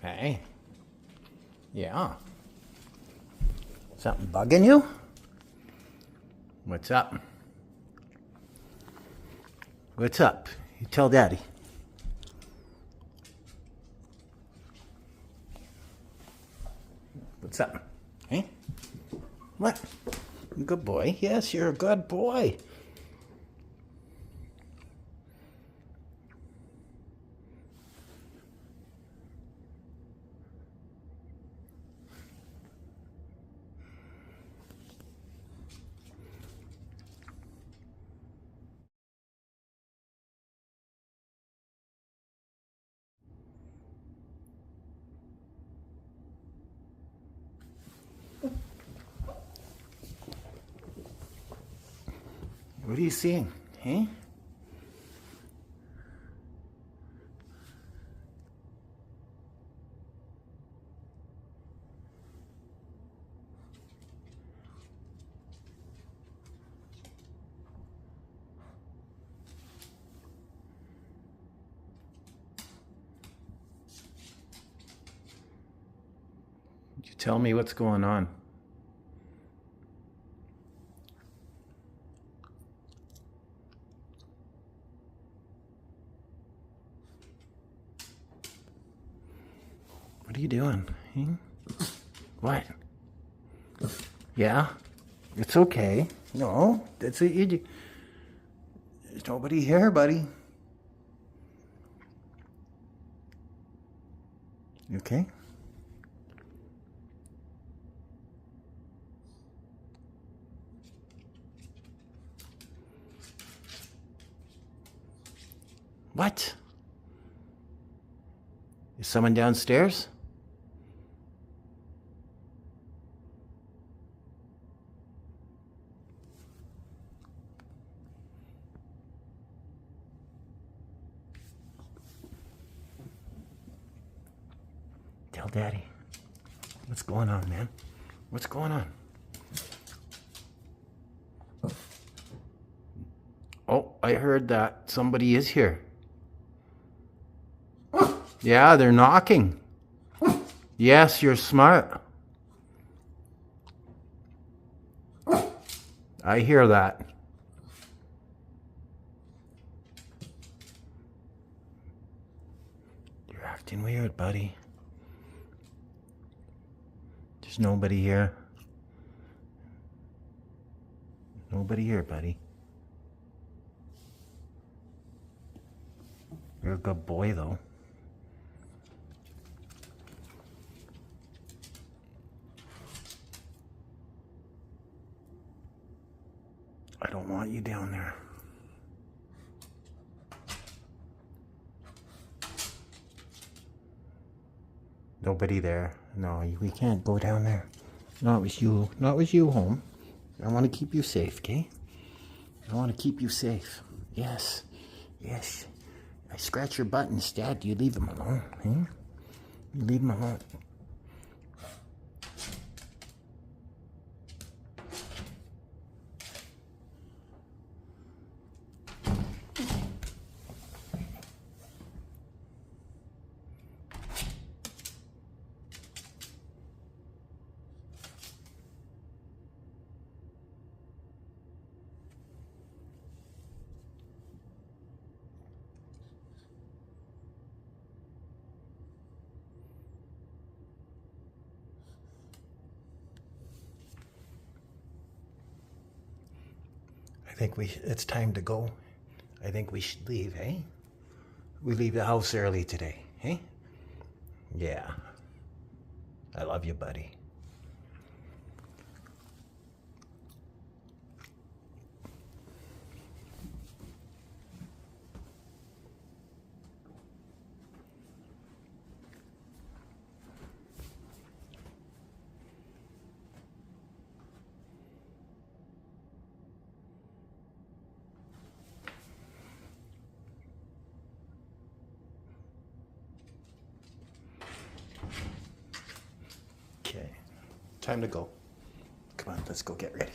Hey. Yeah. Something bugging you? What's up? What's up? You tell Daddy. What's up? Hey? What? Good boy. Yes, you're a good boy. What are you seeing? Hey? You tell me what's going on. What are you doing? Hmm? What? Yeah? It's okay. No, that's it. There's nobody here, buddy. You okay? What? Is someone downstairs? Tell Daddy. What's going on, man? What's going on? Oh, I heard that. Somebody is here. Yeah, they're knocking. Yes, you're smart. I hear that. You're acting weird, buddy. There's nobody here. Nobody here, buddy. You're a good boy, though. I don't want you down there. Nobody there. No, we can't go down there. Not with you. Not with you home. I want to keep you safe, okay? I want to keep you safe. Yes. Yes. I scratch your butt instead. You leave him alone, eh? You leave him alone. I think it's time to go. I think we should leave, eh? We leave the house early today, eh? Yeah. I love you, buddy. Okay. Time to go. Come on, let's go get ready.